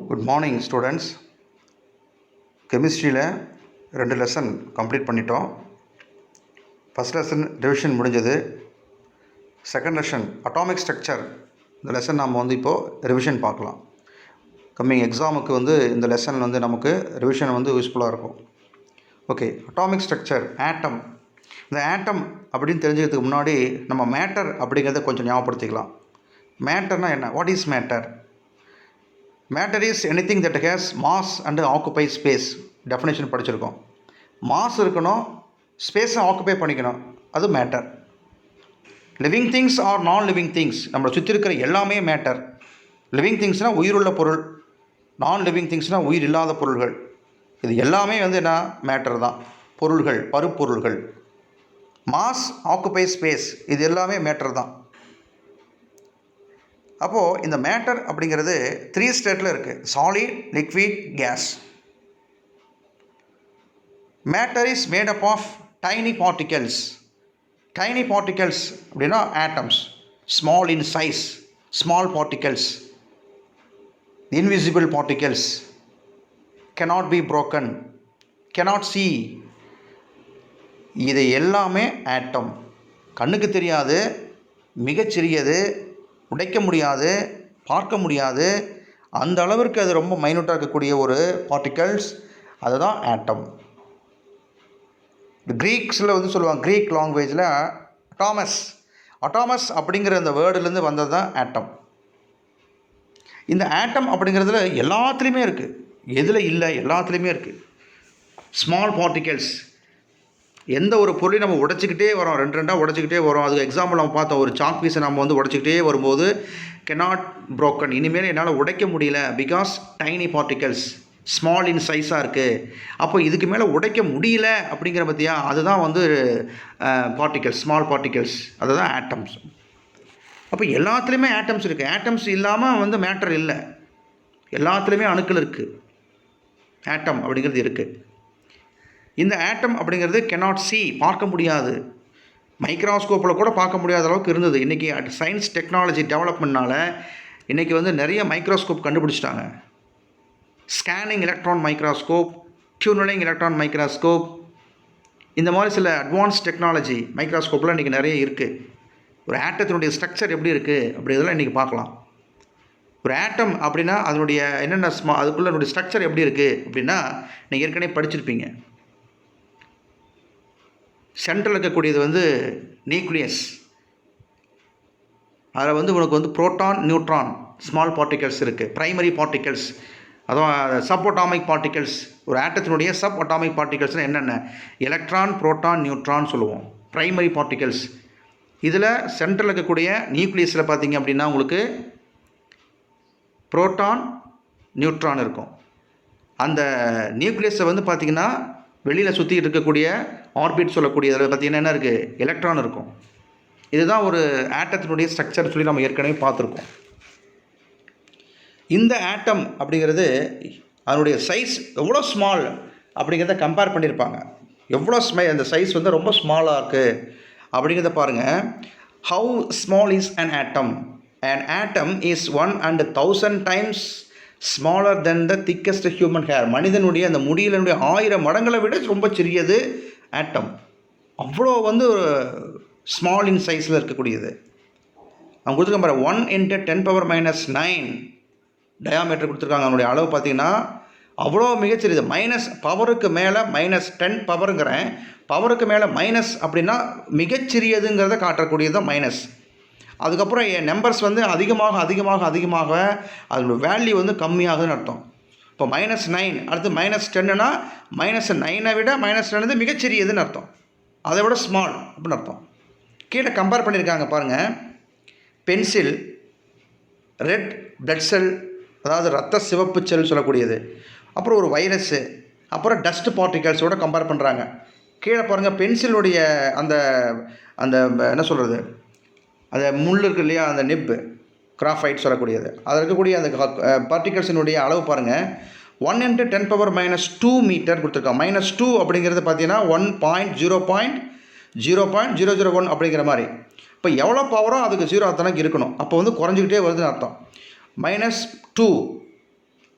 Good morning students. கெமிஸ்ட்ரியில் 2 lesson complete பண்ணிட்டோம். First lesson revision முடிஞ்சது. செகண்ட் லெசன் அட்டாமிக் ஸ்ட்ரக்சர், இந்த லெசன் நாம் இப்போது ரிவிஷன் பார்க்கலாம். கம்மிங் எக்ஸாமுக்கு இந்த லெசன் நமக்கு ரிவிஷன் யூஸ்ஃபுல்லாக இருக்கும். ஓகே, அட்டாமிக் ஸ்ட்ரக்சர், ஆட்டம். இந்த ஆட்டம் அப்படின்னு தெரிஞ்சுக்கிறதுக்கு முன்னாடி நம்ம மேட்டர் அப்படிங்கிறத கொஞ்சம் ஞாபகப்படுத்திக்கலாம். மேட்டர்னால் என்ன? What is matter? Matter is anything that has mass and occupies space. Definition படிச்சிருக்கோம். மாஸ் இருக்கணும், ஸ்பேஸை ஆக்குப்பை பண்ணிக்கணும், அது மேட்டர். லிவிங் திங்ஸ் ஆர் நான் லிவிங் திங்ஸ், நம்மளை சுற்றி இருக்கிற எல்லாமே மேட்டர். லிவிங் திங்ஸ்னால் உயிருள்ள பொருள், நான் லிவிங் திங்ஸ்னால் உயிர் இல்லாத பொருள்கள். இது எல்லாமே என்ன? மேட்டர் தான். பொருள்கள், பருப்பொருள்கள். மாஸ், ஆக்குப்பை ஸ்பேஸ், இது எல்லாமே மேட்டர் தான். அப்போது இந்த மேட்டர் அப்படிங்கிறது 3 ஸ்டேட்டில் இருக்குது. Solid, liquid, gas. Matter is made up of tiny particles. Tiny particles அப்படின்னா atoms. Small in size, small particles, invisible particles, cannot be broken, cannot see. இது எல்லாமே ஆட்டம். கண்ணுக்கு தெரியாது, மிகச்சிறியது, உடைக்க முடியாது, பார்க்க முடியாது, அந்த அளவிற்கு அது ரொம்ப மைனூட்டாக இருக்கக்கூடிய ஒரு பார்ட்டிகல்ஸ், அதுதான் ஆட்டம். க்ரீக்ஸில் சொல்லுவாங்க, க்ரீக் லாங்குவேஜில் அட்டாமஸ். அட்டாமஸ் அப்படிங்கிற அந்த வேர்டுலேருந்து வந்தது தான் ஆட்டம். இந்த ஆட்டம் அப்படிங்கிறதுல எல்லாத்துலேயுமே இருக்குது. எதில் இல்லை? எல்லாத்துலேயுமே இருக்குது. Small particles. எந்த ஒரு பொருளையும் நம்ம உடைச்சிக்கிட்டே வரோம், 2 உடைச்சிக்கிட்டே வரோம். அதுக்கு எக்ஸாம்பிள் நம்ம பார்த்தோம், ஒரு சாக் பீஸை நம்ம உடைச்சிக்கிட்டே வரும்போது கெனாட் ப்ரோக்கன், இனிமேல் என்னால் உடைக்க முடியல, பிகாஸ் டைனி பார்ட்டிகல்ஸ், ஸ்மால் இன் சைஸாக இருக்குது. அப்போ இதுக்கு மேலே உடைக்க முடியல அப்படிங்கிற பற்றியா, அதுதான் பார்ட்டிகல்ஸ், ஸ்மால் பார்ட்டிகல்ஸ், அதுதான் ஆட்டம்ஸ். அப்போ எல்லாத்துலேயுமே ஆட்டம்ஸ் இருக்குது. ஆட்டம்ஸ் இல்லாமல் மேட்டர் இல்லை. எல்லாத்துலேயுமே அணுக்கள் இருக்குது. ஆட்டம் அப்படிங்கிறது இருக்குது. இந்த ஆட்டம் அப்படிங்கிறது cannot see, பார்க்க முடியாது. மைக்ரோஸ்கோப்பில் கூட பார்க்க முடியாத அளவுக்கு இருந்தது. இன்றைக்கி சயின்ஸ் டெக்னாலஜி டெவலப்மெண்ட்னால இன்றைக்கி நிறைய மைக்ரோஸ்கோப் கண்டுபிடிச்சிட்டாங்க. Scanning electron microscope, tunnelling electron microscope, இந்த மாதிரி சில அட்வான்ஸ் டெக்னாலஜி மைக்ரோஸ்கோப்பில் இன்றைக்கி நிறைய இருக்குது. ஒரு ஆட்டத்தினுடைய ஸ்ட்ரக்சர் எப்படி இருக்குது அப்படி இதெல்லாம் இன்றைக்கி பார்க்கலாம். ஒரு ஆட்டம் அப்படின்னா அதனுடைய என்னென்ன அதுக்குள்ளே அதனுடைய ஸ்ட்ரக்சர் எப்படி இருக்குது அப்படின்னா நீங்கள் ஏற்கனவே படிச்சிருப்பீங்க. சென்ட்ரல் இருக்கக்கூடியது நியூக்ளியஸ். அதில் உனக்கு புரோட்டான், நியூட்ரான், ஸ்மால் பார்ட்டிகல்ஸ் இருக்குது. ப்ரைமரி பார்ட்டிகல்ஸ், அதுவும் சப் அட்டாமிக் பார்ட்டிகல்ஸ். ஒரு ஆட்டத்தினுடைய சப் அட்டாமிக் பார்ட்டிகல்ஸ்னால் என்னென்ன? எலக்ட்ரான், புரோட்டான், நியூட்ரான் சொல்லுவோம். Primary particles. இதில் சென்ட்ரல் இருக்கக்கூடிய நியூக்ளியஸில் பார்த்தீங்க அப்படின்னா உங்களுக்கு புரோட்டான், நியூட்ரான் இருக்கும். அந்த நியூக்ளியஸை பார்த்திங்கன்னா வெளியில் சுற்றி இருக்கக்கூடிய ஆர்பிட் சொல்லக்கூடிய அதில் பார்த்திங்கன்னா என்ன இருக்குது? எலக்ட்ரான் இருக்கும். இதுதான் ஒரு ஆட்டத்தினுடைய ஸ்ட்ரக்சர் சொல்லி நம்ம ஏற்கனவே பார்த்துருக்கோம். இந்த ஆட்டம் அப்படிங்கிறது அதனுடைய சைஸ் எவ்வளோ ஸ்மால் அப்படிங்கிறத கம்பேர் பண்ணியிருப்பாங்க. எவ்வளோ அந்த சைஸ் ரொம்ப ஸ்மாலாக இருக்குது அப்படிங்கிறத பாருங்கள். How small is an atom? An atom is 1,000 times smaller than the thickest human hair. மனிதனுடைய அந்த முடியினுடைய 1000 மடங்களை விட ரொம்ப சிறியது ஆட்டம். அவ்வளோ ஸ்மால் இன் சைஸில் இருக்கக்கூடியது. அவங்க கொடுத்துருக்காங்க பாரு, 1 × 10⁻⁹ டயாமீட்டர் கொடுத்துருக்காங்க. அதனுடைய அளவு பார்த்திங்கன்னா அவ்வளோ மிகச்சிறியது. மைனஸ் பவருக்கு மேலே -10 பவருங்கிறேன், பவருக்கு மேலே மைனஸ் அப்படின்னா மிகச்சிறியதுங்கிறத காட்டக்கூடியது தான் மைனஸ். அதுக்கப்புறம் நம்பர்ஸ் அதிகமாக அதிகமாக அதிகமாக அதோட வேல்யூ கம்மியாகுதுன்னு அர்த்தம். இப்போ -9 அடுத்து -10னா -9 விட -10 மிகச்சிறியதுன்னு அர்த்தம். அதை விட ஸ்மால் அப்படின்னு அர்த்தம். கீழே கம்பேர் பண்ணியிருக்காங்க பாருங்கள். பென்சில், ரெட் பிளட் செல், அதாவது ரத்த சிவப்பு செல் சொல்லக்கூடியது, அப்புறம் ஒரு வைரஸ்ஸு, அப்புறம் டஸ்ட் பார்ட்டிகல்ஸோடு கம்பேர் பண்ணுறாங்க. கீழே பாருங்கள், பென்சிலுடைய அந்த அந்த என்ன சொல்கிறது, அந்த முள் இருக்கு இல்லையா, அந்த நிப்பு, கிராஃபைட் சொல்லக்கூடியது, அதில் இருக்கக்கூடிய அந்த பார்ட்டிகல்ஸினுடைய அளவு பாருங்கள். 1 × 10⁻⁻2 மீட்டர் கொடுத்துருக்காங்க. -2 அப்படிங்கிறது பார்த்தீங்கன்னா 1.0.0.001 அப்படிங்கிற மாதிரி. இப்போ எவ்வளோ பவரோ அதுக்கு 0 அத்தனைக்கு இருக்கணும். அப்போ குறைஞ்சிக்கிட்டே வருதுன்னு அர்த்தம். -2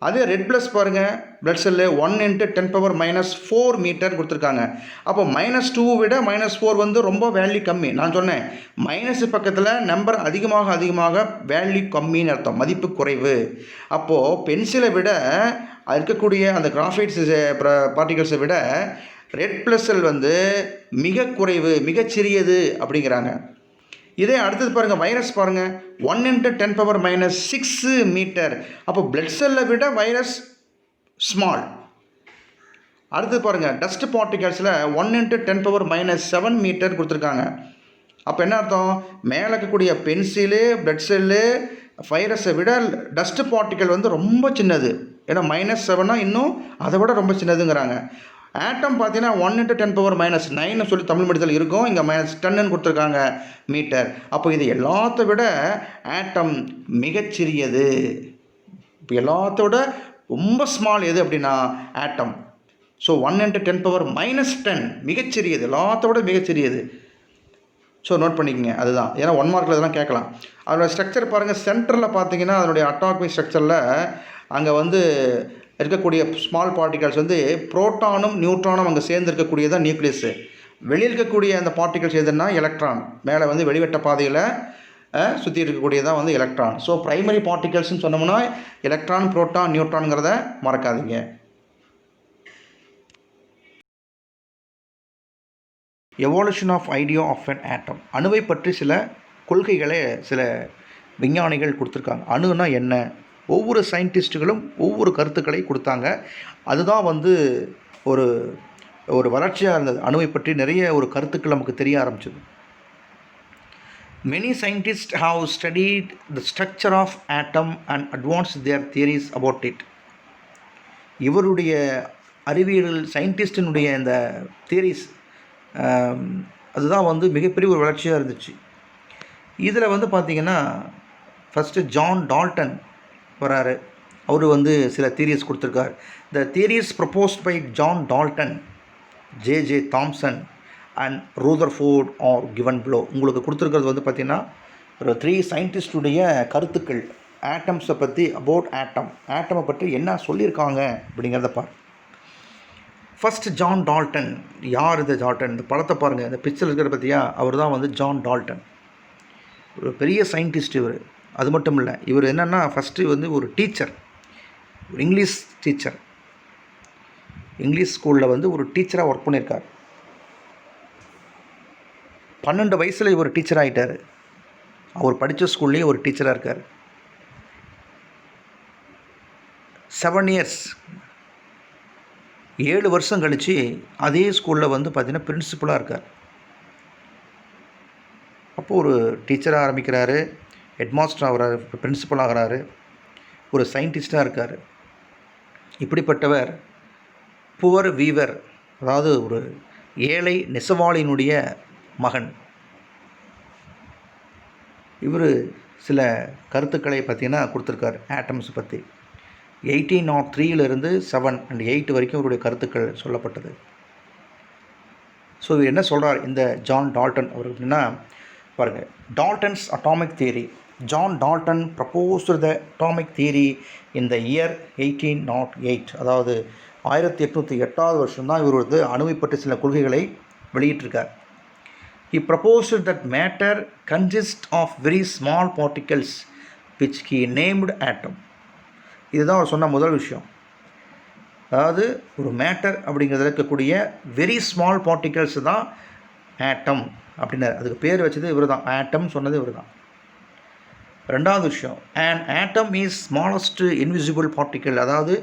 அதே ரெட் ப்ளஸ் பாருங்கள், பிளட் செல்லு 1 × 10⁻⁻4 மீட்டர் கொடுத்துருக்காங்க. அப்போ -2 விட -4 வந்து ரொம்ப வேல்யூ கம்மி. நான் சொன்னேன் மைனஸ் பக்கத்தில் நம்பர் அதிகமாக அதிகமாக வேல்யூ கம்மின்னு அர்த்தம், மதிப்பு குறைவு. அப்போது பென்சிலை விட இருக்கக்கூடிய அந்த கிராஃபைட்ஸ் பார்ட்டிகல்ஸை விட ரெட் ப்ளஸ் செல் வந்து மிக குறைவு, மிகச்சிறியது அப்படிங்கிறாங்க. இதே அடுத்தது பாருங்கள், வைரஸ் பாருங்கள், 1 × 10⁻⁻6 மீட்டர். அப்போ பிளட் செல்லை விட வைரஸ் ஸ்மால். அடுத்தது பாருங்கள், டஸ்ட் பார்ட்டிகல்ஸில் 1 × 10⁻⁻7 மீட்டர் கொடுத்துருக்காங்க. அப்போ என்ன அர்த்தம், மேலே இருக்கக்கூடிய பென்சிலு, பிளட் செல்லு, வைரஸை விட டஸ்ட் பார்ட்டிக்கல் வந்து ரொம்ப சின்னது. ஏன்னா -7 இன்னும் அதை விட ரொம்ப சின்னதுங்கிறாங்க. ஆட்டம் பார்த்தீங்கன்னா 1 × 10⁻⁹ சொல்லி தமிழ் மீடியத்தில் இருக்கும், இங்கே -10 கொடுத்துருக்காங்க மீட்டர். அப்போ இது எல்லாத்த விட ஆட்டம் மிகச்சிறியது. இப்போ எல்லாத்த விட ரொம்ப ஸ்மால் எது அப்படின்னா ஆட்டம். ஸோ 1 × 10⁻−10 மிகச்சிறியது, எல்லாத்த விட மிகச்சிறியது. ஸோ நோட் பண்ணிக்கங்க, அதுதான். ஏன்னா 1 மார்க்கில் இதெல்லாம் கேட்கலாம். அதோடய ஸ்ட்ரக்சர் பாருங்கள், சென்டரில் பார்த்தீங்கன்னா அதனுடைய அட்டாமிக் ஸ்ட்ரக்சரில் அங்கே வந்து இருக்கக்கூடிய ஸ்மால் பார்ட்டிகல்ஸ் வந்து புரோட்டானும் நியூட்ரானும் அங்கே சேர்ந்து இருக்கக்கூடியதான் நியூக்ளியஸு. வெளியில் இருக்கக்கூடிய அந்த பார்ட்டிகல்ஸ் எதுன்னா எலக்ட்ரான், மேலே வந்து வெளிவட்ட பாதையில் சுற்றி இருக்கக்கூடியதான் வந்து எலக்ட்ரான். ஸோ ப்ரைமரி பார்ட்டிகல்ஸ்னு சொன்னோம்னா எலக்ட்ரான், புரோட்டான், நியூட்ரானுங்கிறத மறக்காதீங்க. Evolution of idea of an atom. அணுவை பற்றி சில கொள்கைகளை சில விஞ்ஞானிகள் கொடுத்துருக்காங்க. அணுனா என்ன, ஒவ்வொரு சயின்டிஸ்ட்டுகளும் ஒவ்வொரு கருத்துக்களை கொடுத்தாங்க. அதுதான் வந்து ஒரு ஒரு வளர்ச்சியாக இருந்தது. அணுவை பற்றி நிறைய ஒரு கருத்துக்கள் நமக்கு தெரிய ஆரம்பிச்சது. Many scientists have studied the structure of atom and advanced their theories about it. இவருடைய அறிவியல் சயின்டிஸ்டினுடைய இந்த தியரிஸ் அதுதான் வந்து மிகப்பெரிய ஒரு வளர்ச்சியாக இருந்துச்சு. இதில் வந்து பார்த்திங்கன்னா ஃபஸ்ட்டு ஜான் டால்டன் வராரு. அவர் வந்து சில தியரிஸ் கொடுத்துருக்கார். The theories proposed by John Dalton, J Thomson and Rutherford are given below. உங்களுக்கு கொடுத்துருக்கிறது வந்து பார்த்திங்கன்னா ஒரு 3 சயின்டிஸ்டுடைய கருத்துக்கள் ஆட்டம்ஸை பற்றி, அபவுட் ஆட்டமை பற்றி என்ன சொல்லியிருக்காங்க அப்படிங்கிறத பாரு. First John Dalton. யார் இந்த டால்டன்? இந்த படத்தை பாருங்கள், இந்த பிக்சர் இருக்கிற பற்றியா, அவர் தான் வந்து ஜான் டால்டன். ஒரு பெரிய சயின்டிஸ்ட் இவர். அது மட்டும் இல்லை, இவர் என்னென்னா ஃபஸ்ட்டு வந்து ஒரு டீச்சர், ஒரு இங்கிலீஷ் டீச்சர். இங்கிலீஷ் ஸ்கூலில் வந்து ஒரு டீச்சராக ஒர்க் பண்ணியிருக்கார். 12 வயசில் இவர் டீச்சர் ஆகிட்டார். அவர் படித்த ஸ்கூல்லேயே ஒரு டீச்சராக இருக்கார். 7 இயர்ஸ், 7 வருஷம் கழித்து அதே ஸ்கூலில் வந்து பார்த்திங்கன்னா பிரின்சிபலாக இருக்கார். அப்போது ஒரு டீச்சராக ஆரம்பிக்கிறாரு, ஹெட்மாஸ்டர் ஆகிறாரு, பிரின்சிபல் ஆகிறாரு, ஒரு சயின்டிஸ்டாக இருக்கார். இப்படிப்பட்டவர் புவர் வீவர், அதாவது ஒரு ஏழை நெசவாளியினுடைய மகன். இவர் சில கருத்துக்களை பார்த்திங்கன்னா கொடுத்துருக்கார் ஆட்டம்ஸ் பற்றி. 1803 7 and 8 வரைக்கும் இவருடைய கருத்துக்கள் சொல்லப்பட்டது. ஸோ இவர் என்ன சொல்கிறார் இந்த ஜான் டால்டன் அவர் அப்படின்னா பாருங்கள், Dalton's atomic theory. John Dalton proposed the atomic theory in the year 1808. அதாவது 1808 வருஷம்தான் இவர் வந்து அணுவை பற்றி சில கொள்கைகளை வெளியிட்டிருக்கார். He proposed that matter consists of very small particles which he named atom. இதுதான் அவர் சொன்ன முதல் விஷயம். அதாவது ஒரு மேட்டர் அப்படிங்கிறதுல இருக்கக்கூடிய வெரி ஸ்மால் பார்ட்டிகல்ஸ் தான் ஆட்டம் அப்படின்னாரு. அதுக்கு பேர் வச்சது இவர் தான், ஆட்டம் சொன்னது இவர் தான். ரெண்டாவது விஷயம், an atom is smallest invisible particle. அதாவது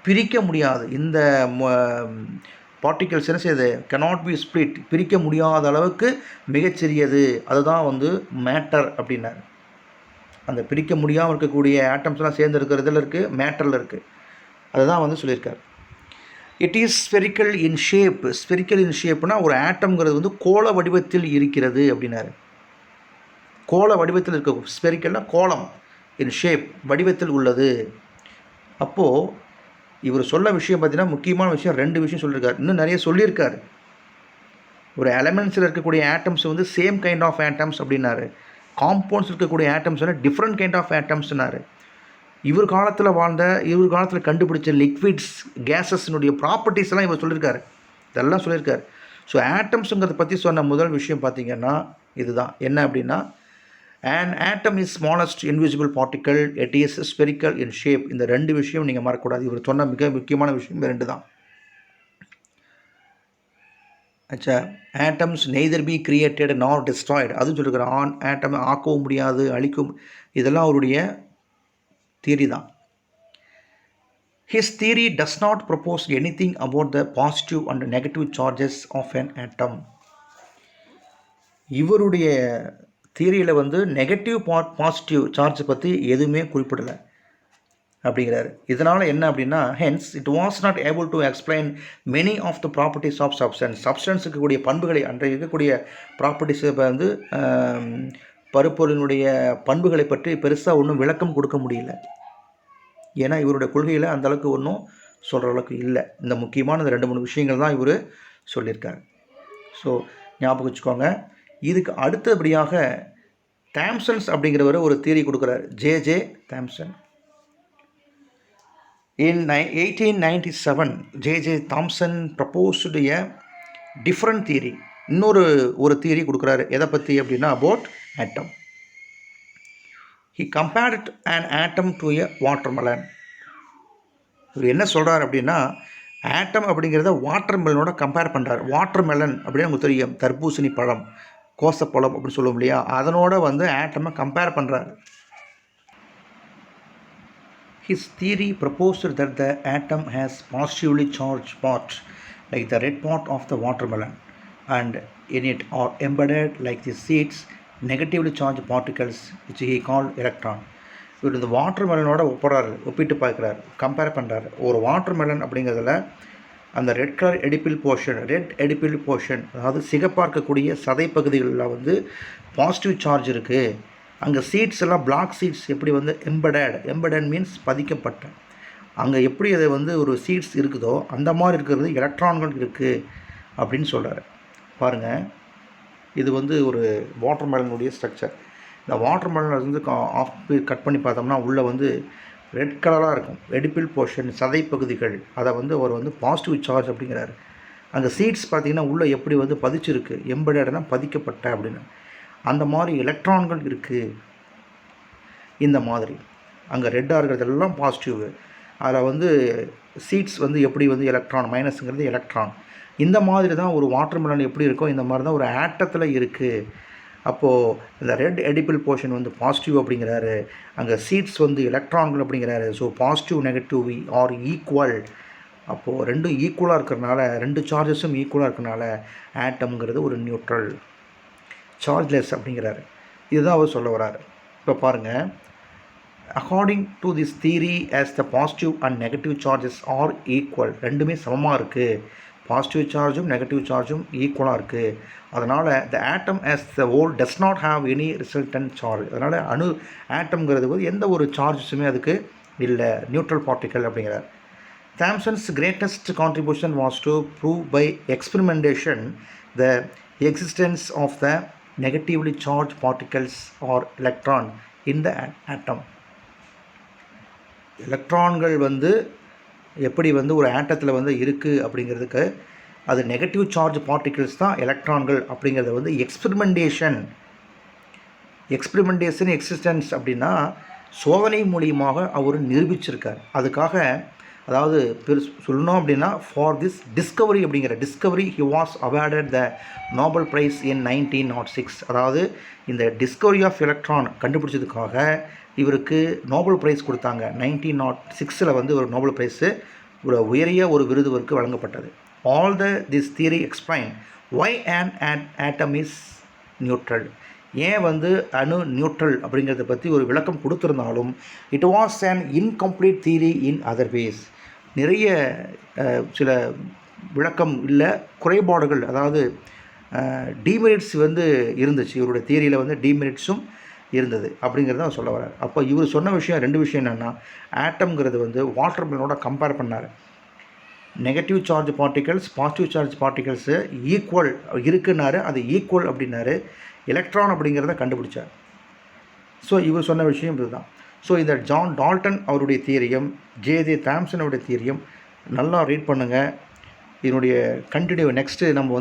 பிரிக்க முடியாது, இந்த பார்ட்டிகல்ஸ் என்ன செய்யுது, cannot be split, பிரிக்க முடியாத அளவுக்கு மிகச்சிறியது, அதுதான் வந்து மேட்டர் அப்படின்னாரு. அந்த பிரிக்க முடியாமல் இருக்கக்கூடிய ஆட்டம்ஸ்லாம் சேர்ந்து இருக்கிறதுல இருக்குது, மேட்டரில் இருக்குது, அதுதான் வந்து சொல்லியிருக்கார். It is spherical in shape. Spherical in ஷேப்னா ஒரு ஆட்டம்ங்கிறது வந்து கோள வடிவத்தில் இருக்கிறது அப்படின்னாரு. கோள வடிவத்தில் இருக்க, ஸ்பெரிக்கல்னால் கோளம், இன் ஷேப் வடிவத்தில் உள்ளது. அப்போது இவர் சொல்ல விஷயம் பார்த்திங்கன்னா முக்கியமான விஷயம் 2 விஷயம் சொல்லியிருக்கார். இன்னும் நிறைய சொல்லியிருக்கார். ஒரு எலமெண்ட்ஸில் இருக்கக்கூடிய ஆட்டம்ஸ் வந்து சேம் கைண்ட் ஆஃப் ஆட்டம்ஸ் அப்படின்னாரு. காம்பவுண்ட்ஸ் இருக்கக்கூடிய ஆட்டம்ஸ் வந்து டிஃப்ரெண்ட் கைண்ட் ஆஃப் ஆட்டம்ஸ்னாரு. இவர் காலத்தில் கண்டுபிடிச்ச லிக்விட்ஸ் கேஸஸ்னுடைய ப்ராப்பர்ட்டிஸ் எல்லாம் இவர் சொல்லியிருக்காரு, இதெல்லாம் சொல்லியிருக்காரு. ஸோ ஆட்டம்ஸுங்கிறத பற்றி சொன்ன முதல் விஷயம் பார்த்திங்கன்னா இதுதான். என்ன அப்படின்னா, an atom is smallest invisible particle, it is spherical in shape. இந்த ரெண்டு விஷயம் நீங்கள் மறக்கக்கூடாது. இவர் சொன்ன மிக முக்கியமான விஷயம் ரெண்டு தான். ஆச்சா, ஆட்டம்ஸ் நெய்தர் பி கிரியேட்டட் நார் டிஸ்ட்ராய்டு, அதுவும் சொல்லியிருக்கிறார். ஆட்டம் ஆக்கவும் முடியாது, அழிக்கும், இதெல்லாம் அவருடைய தியரி தான். His theory does not propose anything about the positive and negative charges of an atom. இவருடைய தியரியில் வந்து நெகட்டிவ் பாசிட்டிவ் சார்ஜ் பற்றி எதுவுமே குறிப்பிடலை அப்படிங்கிறாரு. இதனால் என்ன அப்படின்னா, hence it was not able to explain many of the properties of சப்ஸ்டன்ஸுக்கு கூடிய பண்புகளை, அன்றைய இருக்கக்கூடிய ப்ராப்பர்ட்டிஸை வந்து பருப்பொருளினுடைய பண்புகளை பற்றி பெருசாக ஒன்றும் விளக்கம் கொடுக்க முடியல. ஏன்னா இவருடைய கொள்கையில் அந்தளவுக்கு ஒன்றும் சொல்கிற அளவுக்கு இல்லை. இந்த முக்கியமான இந்த 2-3 விஷயங்கள் தான் இவர் சொல்லியிருக்காரு. ஸோ ஞாபகம் வச்சுக்கோங்க. இதுக்கு அடுத்தபடியாக தாம்சன்ஸ் அப்படிங்கிறவர் ஒரு தியரி கொடுக்குறார், J Thomson. In 1897 J Thomson proposed a different theory, ஒரு தியரி கொடுக்குறாரு. எதை பற்றி அப்படின்னா, about atom. He compared an atom to a watermelon. இவர் என்ன சொல்கிறார் அப்படின்னா, ஆட்டம் அப்படிங்கிறத வாட்டர்மெலனோட கம்பேர் பண்ணுறார். வாட்டர்மெலன் அப்படின்னு நமக்கு தெரியும், தர்பூசணி பழம், கோசப்பழம் அப்படின்னு சொல்லுவோம் இல்லையா, அதனோட வந்து ஆட்டமை கம்பேர் பண்ணுறாரு. His theory proposed that the atom has positively charged part like the red part of the watermelon, and in it are embedded like the seeds negatively charged particles which he called electron. இவர் இந்த வாட்டர்மெலனோட ஒப்பிட்டு பார்க்குறாரு, compare பண்ணுறாரு. ஒரு watermelon அப்படிங்கிறதுல அந்த red edible portion, அதாவது சிகப்பார்க்கக்கூடிய சதை பகுதிகளில் வந்து பாசிட்டிவ் சார்ஜ் இருக்குது. அங்கே சீட்ஸ் எல்லாம் பிளாக் சீட்ஸ் எப்படி வந்து எம்படட் மீன்ஸ் பதிக்கப்பட்ட, அங்கே எப்படி அதை வந்து ஒரு சீட்ஸ் இருக்குதோ அந்த மாதிரி இருக்கிறது எலக்ட்ரான்கள் இருக்குது அப்படின்னு சொல்கிறார். பாருங்கள், இது வந்து ஒரு வாட்டர்மெலனுடைய ஸ்ட்ரக்சர். இந்த வாட்டர்மெலன் வந்து கட் பண்ணி பார்த்தோம்னா உள்ளே வந்து ரெட் கலராக இருக்கும், எடிபிள் போர்ஷன் சதை பகுதிகள், அதை வந்து அவர் வந்து பாசிட்டிவ் சார்ஜ் அப்படிங்கிறாரு. அங்கே சீட்ஸ் பார்த்திங்கன்னா உள்ளே எப்படி வந்து பதிச்சிருக்கு, எம்படட்னா பதிக்கப்பட்ட அப்படின்னு, அந்த மாதிரி எலக்ட்ரான்கள் இருக்குது. இந்த மாதிரி அங்கே ரெட்டாக இருக்கிறதெல்லாம் பாசிட்டிவ், அதில் வந்து சீட்ஸ் வந்து எப்படி வந்து எலக்ட்ரான், மைனஸுங்கிறது எலக்ட்ரான். இந்த மாதிரி தான் ஒரு வாட்டர்மெலன் எப்படி இருக்கோ இந்த மாதிரி தான் ஒரு ஆட்டத்தில் இருக்குது. அப்போது இந்த ரெட் எடிபிள் போர்ஷன் வந்து பாசிட்டிவ் அப்படிங்கிறாரு, அங்கே சீட்ஸ் வந்து எலக்ட்ரான்கள் அப்படிங்கிறாரு. So positive negative are equal. அப்போது ரெண்டும் ஈக்குவலாக இருக்கிறனால, ரெண்டு சார்ஜஸும் ஈக்குவலாக இருக்கிறனால ஆட்டம்ங்கிறது ஒரு நியூட்ரல், சார்ஜ்லெஸ் அப்படிங்கிறாரு. இதுதான் அவர் சொல்ல வராரு. இப்போ பாருங்கள், according to this theory as the positive and negative charges are equal, ரெண்டுமே சமமாக இருக்குது, பாசிட்டிவ் சார்ஜும் நெகட்டிவ் சார்ஜும் ஈக்குவலாக இருக்குது. அதனால் the atom as the whole does not have any resultant charge. அதனால் ஆட்டம்ங்கிறது வந்து எந்த ஒரு சார்ஜஸுமே அதுக்கு இல்லை, நியூட்ரல் பார்ட்டிக்கல் அப்படிங்கிறார். Thomson's greatest contribution was to prove by experimentation the existence of the negatively charge particles or electron in the atom. எலக்ட்ரான்கள் வந்து எப்படி வந்து ஒரு ஆட்டத்தில் வந்து இருக்குது அப்படிங்கிறதுக்கு அது நெகட்டிவ் சார்ஜ் பார்ட்டிகிள்ஸ் தான் எலக்ட்ரான்கள் அப்படிங்கிறத வந்து எக்ஸ்பெரிமெண்டேஷன் எக்ஸிஸ்டன்ஸ் அப்படின்னா சோதனை மூலியமாக அவர் நிரூபிச்சிருக்கார். அதுக்காக அதாவது சொல்லணும் அப்படின்னா ஃபார் திஸ் டிஸ்கவரி அப்படிங்கிற discovery he was awarded the Nobel prize in 1906. அதாவது இந்த டிஸ்கவரி ஆஃப் எலக்ட்ரான் கண்டுபிடிச்சதுக்காக இவருக்கு நோபல் ப்ரைஸ் கொடுத்தாங்க. 1906 வந்து ஒரு நோபல் ப்ரைஸு, ஒரு உயரிய ஒரு விருது இவருக்கு வழங்கப்பட்டது. All this theory explain why an atom is neutral. ஏன் வந்து அணு நியூட்ரல் அப்படிங்கிறத பற்றி ஒரு விளக்கம் கொடுத்துருந்தாலும் it was an incomplete theory in other ways. நிறைய சில விளக்கம் இல்லை, குறைபாடுகள், அதாவது டிமெரிட்ஸ் வந்து இருந்துச்சு. இவருடைய தியரியில் வந்து டிமெரிட்ஸும் இருந்தது அப்படிங்கிறத சொல்ல வர்றார். அப்போ இவர் சொன்ன விஷயம் 2 விஷயம் என்னென்னா, ஆட்டம்ங்கிறது வந்து வாட்டர்மெலனோட கம்பேர் பண்ணார். Negative charge particles positive charge particles equal இருக்குன்னாரு, அது ஈக்குவல் அப்படின்னாரு. எலக்ட்ரான் அப்படிங்கிறத கண்டுபிடிச்சார். ஸோ இவர் சொன்ன விஷயம் இதுதான். ஸோ இந்த ஜான் டால்டன் அவருடைய தியரியும் ஜே தாம்சன் அவருடைய தியரியும் நல்லா ரீட் பண்ணுங்கள். இதனுடைய கண்டினியூ நெக்ஸ்ட்டு நம்ம